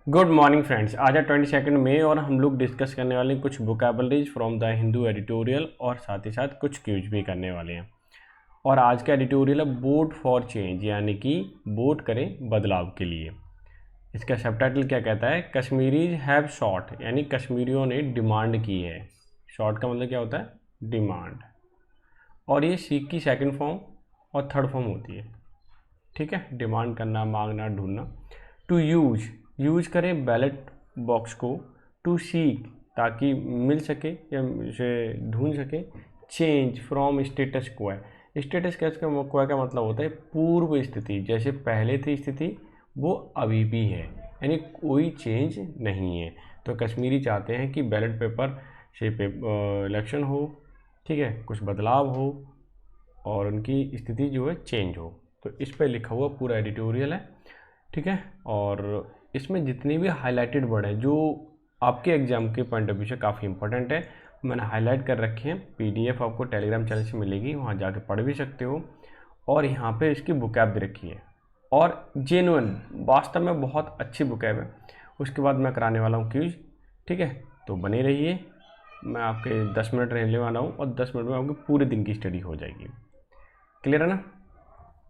Good morning friends. आज है 22 मई और हम लोग डिस्कस करने वाले हैं कुछ vocabularies from the Hindu editorial और साथ ही साथ कुछ क्यूज भी करने वाले हैं। और आज का एडिटोरियल है वोट फॉर चेंज, यानी कि वोट करें बदलाव के लिए। इसका सब टाइटल क्या कहता है? कश्मीरीज हैव शॉट, यानी कश्मीरियों ने डिमांड की है। शॉट का मतलब क्या होता है? डिमांड। और ये सीख की सेकंड फॉर्म और थर्ड फॉर्म होती है। ठीक है, डिमांड करना, मांगना, ढूंढना। टू यूज करें बैलेट बॉक्स को। टू सीक, ताकि मिल सके या उसे ढूंढ सके। चेंज फ्रॉम स्टेटस क्वा। स्टेटस क्वा का मतलब होता है पूर्व स्थिति, जैसे पहले थी स्थिति वो अभी भी है, यानी कोई चेंज नहीं है। तो कश्मीरी चाहते हैं कि बैलेट पेपर से इलेक्शन हो, ठीक है, कुछ बदलाव हो और उनकी स्थिति जो है चेंज हो। तो इस पर लिखा हुआ पूरा एडिटोरियल है, ठीक है। और इसमें जितने भी हाईलाइटेड वर्ड हैं जो आपके एग्जाम के पॉइंट ऑफ व्यू से काफ़ी इंपॉर्टेंट है, मैंने हाईलाइट कर रखे हैं। पीडीएफ आपको टेलीग्राम चैनल से मिलेगी, वहाँ जाके पढ़ भी सकते हो। और यहाँ पे इसकी बुकैब भी रखी है और जेन्युइन वास्तव में बहुत अच्छी बुकैब है। उसके बाद मैं कराने वाला हूँ क्यूज, ठीक है। तो बने रहिए, मैं आपके 10 मिनट रहने वाला हूँ और 10 मिनट में आपकी पूरे दिन की स्टडी हो जाएगी। क्लियर है ना?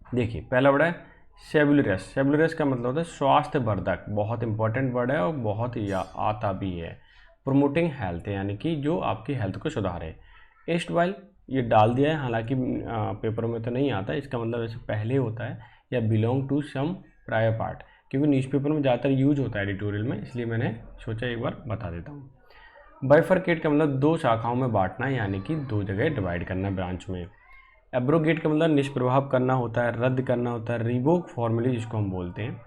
देखिए, पहला वर्ड है सेबुलरस। सेबुलरस का मतलब होता है स्वास्थ्यवर्धक। बहुत इंपॉर्टेंट वर्ड है और बहुत ही आता भी है। प्रोमोटिंग हेल्थ, यानी कि जो आपकी हेल्थ को सुधारे। एस्ट वाइल, ये डाल दिया है, हालांकि पेपरों में तो नहीं आता। इसका मतलब ऐसे पहले होता है या belong to some prior part, क्योंकि न्यूज़पेपर में ज़्यादातर यूज होता है एडिटोरियल में, इसलिए मैंने सोचा एक बार बता देता हूँ। बाइफरकेट का मतलब दो शाखाओं में बांटना, यानी कि दो जगह डिवाइड करना ब्रांच में। एब्रोगेट का मतलब निष्प्रभाव करना होता है, रद्द करना होता है, रिवोक फॉर्मली जिसको हम बोलते हैं।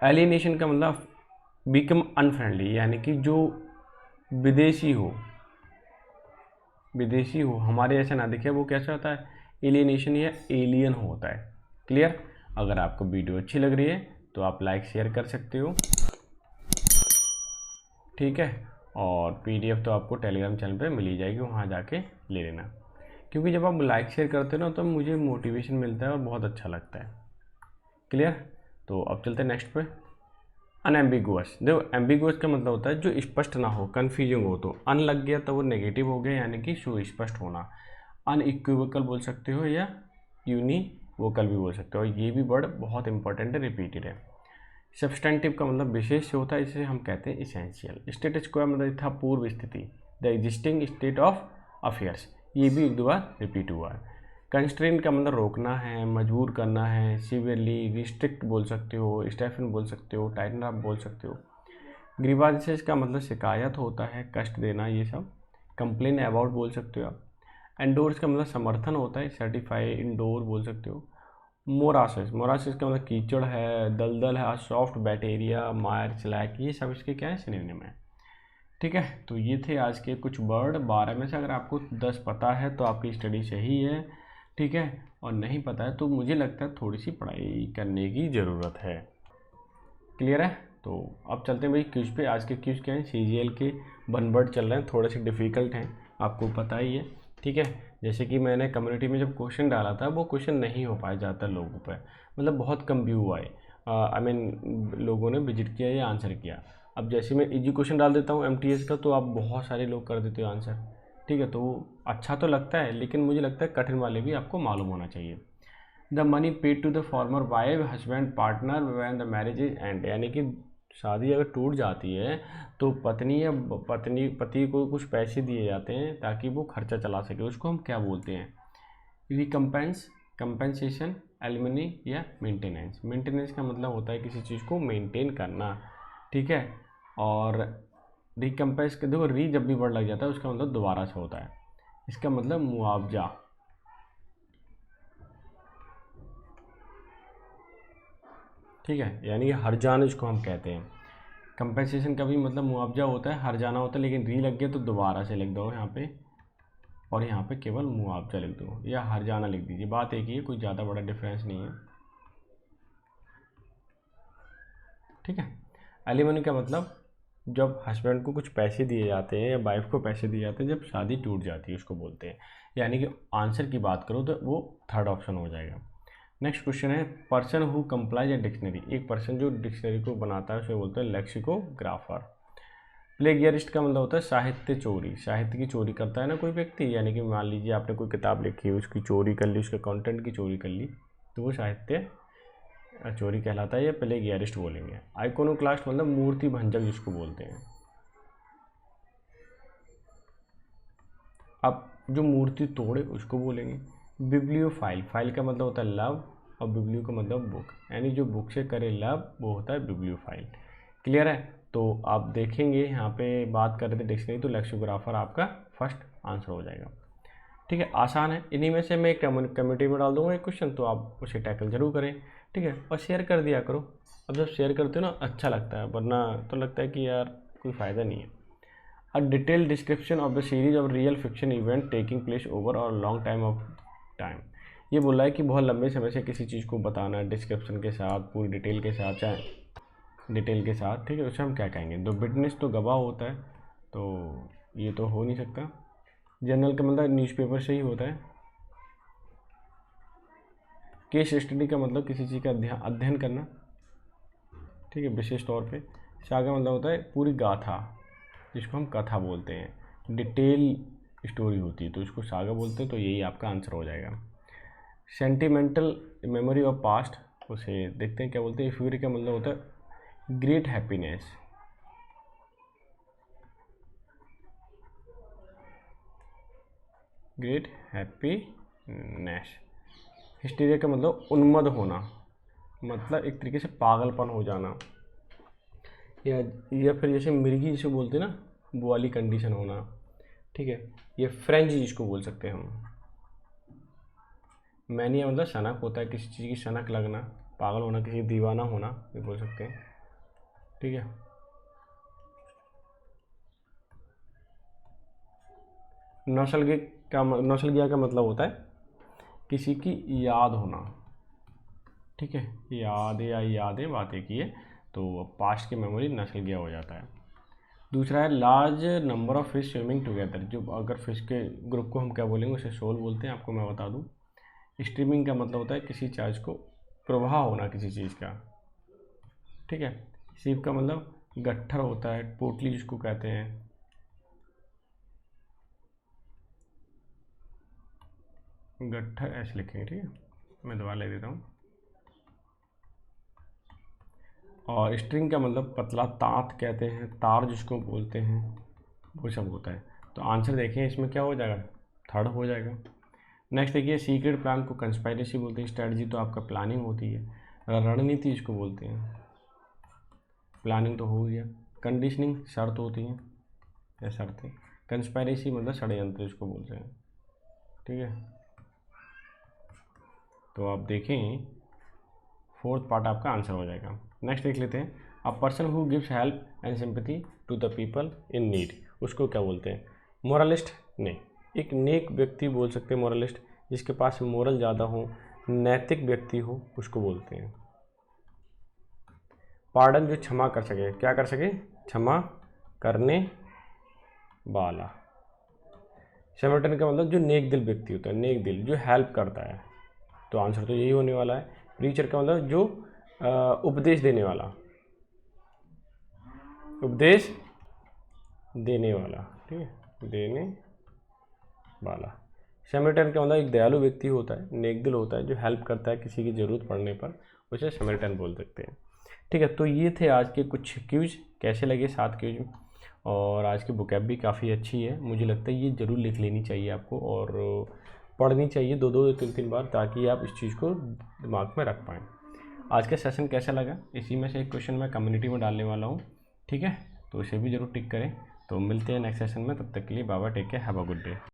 एलिनेशन का मतलब बिकम अनफ्रेंडली, यानी कि जो विदेशी हो, हमारे ऐसा ना दिखे, वो कैसा होता है? एलिनेशन या एलियन होता है। क्लियर? अगर आपको वीडियो अच्छी लग रही है तो आप लाइक शेयर कर सकते हो, ठीक है। और पीडीएफ तो आपको टेलीग्राम चैनल पे मिल ही जाएगी, वहाँ जाके ले लेना। क्योंकि जब आप लाइक शेयर करते हो ना तो मुझे मोटिवेशन मिलता है और बहुत अच्छा लगता है। क्लियर? तो अब चलते हैं नेक्स्ट पे। अनएम्बिगुअस। देखो, एम्बिगुअस का मतलब होता है जो स्पष्ट ना हो, कन्फ्यूजिंग हो। तो अन लग गया तो वो नेगेटिव हो गया, यानी कि सुस्पष्ट होना। अनइक्विवोकल बोल सकते हो या यूनिवोकल भी बोल सकते हो। ये भी वर्ड बहुत इंपॉर्टेंट है, रिपीटेड है। सब्सटेंटिव का मतलब विशेष होता है, इसे हम कहते हैं इसेंशियल। स्टेटस क्वा मतलब था पूर्व स्थिति, the existing state of affairs. ये भी एक दो बार रिपीट हुआ है। कंस्ट्रेंट का मतलब रोकना है, मजबूर करना है। सीवियरली, रिस्ट्रिक्ट बोल सकते हो, स्टेफन बोल सकते हो, टाइटन अप बोल सकते हो। ग्रीवांसेस का मतलब शिकायत होता है, कष्ट देना, ये सब। कंप्लेन अबाउट बोल सकते हो आप। एंडोर्स का मतलब समर्थन होता है, सर्टिफाई, इंडोर बोल सकते हो। मोरासिस का मतलब कीचड़ है, दलदल है, सॉफ्ट बैक्टीरिया, मायर, स्लैक, ये सब इसके क्या है? सिनोनिम है, ठीक है। तो ये थे आज के कुछ वर्ड। 12 में से अगर आपको 10 पता है तो आपकी स्टडी सही है, ठीक है। और नहीं पता है तो मुझे लगता है थोड़ी सी पढ़ाई करने की ज़रूरत है। क्लियर है? तो अब चलते हैं भाई क्यूज पे। आज के क्यूज क्या हैं? सीजीएल के 1 वर्ड चल रहे हैं, थोड़े से डिफ़िकल्ट हैं, आपको पता ही है, ठीक है। जैसे कि मैंने कम्युनिटी में जब क्वेश्चन डाला था वो क्वेश्चन नहीं हो पाए ज़्यादातर लोगों पे, मतलब बहुत कम व्यू आए। आई मीन लोगों ने विजिट किया या आंसर किया। अब जैसे मैं इजी क्वेश्चन डाल देता हूँ एमटीएस का तो आप बहुत सारे लोग कर देते हो आंसर, ठीक है। तो अच्छा तो लगता है, लेकिन मुझे लगता है कठिन वाले भी आपको मालूम होना चाहिए। The money paid to the former wife, husband, partner when the marriage is end, यानी कि शादी अगर टूट जाती है तो पत्नी या पति को कुछ पैसे दिए जाते हैं ताकि वो खर्चा चला सके। उसको हम क्या बोलते हैं? रिकम्पेंस, कंपेंसेशन, एलिमनी या मेंटेनेंस। मेंटेनेंस का मतलब होता है किसी चीज़ को मेंटेन करना, ठीक है। और रिकम्पेंस का देखो, री जब भी वर्ड लग जाता है उसका मतलब दोबारा से होता है। इसका मतलब मुआवजा, ठीक है, यानी हर जान इसको हम कहते हैं। कंपेंसेशन का भी मतलब मुआवजा होता है, हर जाना होता है, लेकिन री लग गया तो दोबारा से लिख दो यहाँ पे, और यहाँ पे केवल मुआवजा लिख दो या हर जाना लिख दीजिए। बात एक ही है, कोई ज़्यादा बड़ा डिफरेंस नहीं है, ठीक है। एलिमनी का मतलब जब हस्बैंड को कुछ पैसे दिए जाते हैं या वाइफ को पैसे दिए जाते हैं जब शादी टूट जाती है, उसको बोलते हैं। यानी कि आंसर की बात करो तो वो थर्ड ऑप्शन हो जाएगा। नेक्स्ट क्वेश्चन है person who complies a dictionary, एक पर्सन जो डिक्शनरी को बनाता है उसे बोलते हैं लेक्सिकोग्राफर। प्लेगियरिस्ट का मतलब होता है साहित्य चोरी, साहित्य की चोरी करता है ना कोई व्यक्ति, यानी कि मान लीजिए आपने कोई किताब लिखी उसकी चोरी कर ली, उसके कंटेंट की चोरी कर ली, तो वो साहित्य चोरी कहलाता है या प्लेगियरिस्ट बोलेंगे। आइकोनोक्लास्ट मतलब मूर्ति भंजक जिसको बोलते हैं। अब जो मूर्ति तोड़े उसको बोलेंगे बिब्लियोफाइल, फाइल का मतलब होता है लव और बिब्लियो का मतलब बुक, यानी जो बुक से करे लव वो होता है बिब्लियोफाइल। क्लियर है? तो आप देखेंगे यहाँ पे बात कर रहे थे डिक्शनरी, तो लेक्सिकोग्राफर आपका फर्स्ट आंसर हो जाएगा। ठीक है, आसान है। इन्हीं में से मैं एक कम्युनिटी में डाल दूंगा एक क्वेश्चन, तो आप उसे टैकल जरूर करें। ठीक है, और शेयर कर दिया करो। अब जब शेयर करते हो ना अच्छा लगता है, वरना तो लगता है कि यार कोई फ़ायदा नहीं है। A detail description of the series of real fiction event taking place over और लॉन्ग टाइम ऑफ टाइम, ये बोला है कि बहुत लंबे समय से किसी चीज़ को बताना डिस्क्रिप्शन के साथ, पूरी डिटेल के साथ, चाहे डिटेल के साथ। ठीक है, उसे हम क्या कहेंगे? तो विटनेस तो गवाह होता है, तो ये तो हो नहीं सकता। जर्नल का मतलब न्यूज़पेपर से ही होता है। केस स्टडी का मतलब किसी चीज़ का अध्ययन करना। ठीक है, विशेष तौर पे। सागा मतलब होता है पूरी गाथा, जिसको हम कथा बोलते हैं, डिटेल स्टोरी होती है तो इसको सागा बोलते हैं। तो यही आपका आंसर हो जाएगा। सेंटिमेंटल मेमोरी ऑफ पास्ट, उसे देखते हैं क्या बोलते हैं। फ्यूरी का मतलब होता है great happiness. Great happiness. Hysteria का मतलब उन्मद होना, मतलब एक तरीके से पागलपन हो जाना, या फिर जैसे मिर्गी जिसे बोलते हैं ना, वो वाली कंडीशन होना। ठीक है, ये फ्रेंच जिसको बोल सकते हैं हम। मैनिया मतलब सनक होता है, किसी चीज़ की सनक लगना, पागल होना, किसी दीवाना होना, ये बोल सकते हैं। ठीक है, नॉस्टैल्जिया का मतलब होता है किसी की याद होना। ठीक है, याद या यादें बातें की है, तो पास्ट की मेमोरी नॉस्टैल्जिया हो जाता है। दूसरा है large number of fish swimming together, जो अगर फिश के ग्रुप को हम क्या बोलेंगे उसे शोल बोलते हैं, आपको मैं बता दूं। स्ट्रीमिंग का मतलब होता है किसी चार्ज को प्रवाह होना किसी चीज़ का। ठीक है, सीप का मतलब गट्ठर होता है, पोटली जिसको कहते हैं। गट्ठर ऐसे लिखेंगे। ठीक है, मैं दोबारा ले देता हूँ। और स्ट्रिंग का मतलब पतला, तांत कहते हैं, तार जिसको बोलते हैं, वो सब होता है। तो आंसर देखें इसमें क्या हो जाएगा, थर्ड हो जाएगा। नेक्स्ट देखिए, सीक्रेट प्लान को कंस्पायरेसी बोलते हैं। स्ट्रेटजी तो आपका प्लानिंग होती है, रणनीति इसको बोलते हैं। प्लानिंग तो हो गया। कंडीशनिंग शर्त होती है या शर्तें। कंस्पायरेसी मतलब षड्यंत्र इसको बोलते हैं। ठीक है, तो आप देखें फोर्थ पार्ट आपका आंसर हो जाएगा। नेक्स्ट देख लेते हैं, a person who gives help and sympathy to the people in need, उसको क्या बोलते हैं? मोरलिस्ट नहीं, एक नेक व्यक्ति बोल सकते हैं मोरलिस्ट, जिसके पास मोरल ज़्यादा हो, नैतिक व्यक्ति हो, उसको बोलते हैं। पार्डन जो क्षमा कर सके, क्या कर सके? क्षमा करने वाला। समर्टन का मतलब जो नेक दिल व्यक्ति होता है, नेक दिल जो हेल्प करता है, तो आंसर तो यही होने वाला है। प्रीचर का मतलब जो उपदेश देने वाला, उपदेश देने वाला। ठीक है, देने वाला। समरिटन का मतलब एक दयालु व्यक्ति होता है, नेक दिल होता है, जो हेल्प करता है किसी की ज़रूरत पड़ने पर, उसे समरिटन बोल सकते हैं। ठीक है, तो ये थे आज के कुछ क्यूज। कैसे लगे 7 क्यूज? और आज की बुकैब भी काफ़ी अच्छी है, मुझे लगता है ये ज़रूर लिख लेनी चाहिए आपको, और पढ़नी चाहिए 2-2 3-3 बार, ताकि आप इस चीज़ को दिमाग में रख पाएँ। आज का सेशन कैसा लगा? इसी में से एक क्वेश्चन मैं कम्युनिटी में डालने वाला हूँ। ठीक है, तो इसे भी ज़रूर टिक करें। तो मिलते हैं नेक्स्ट सेशन में, तब तक के लिए bye bye, take care, have a good day.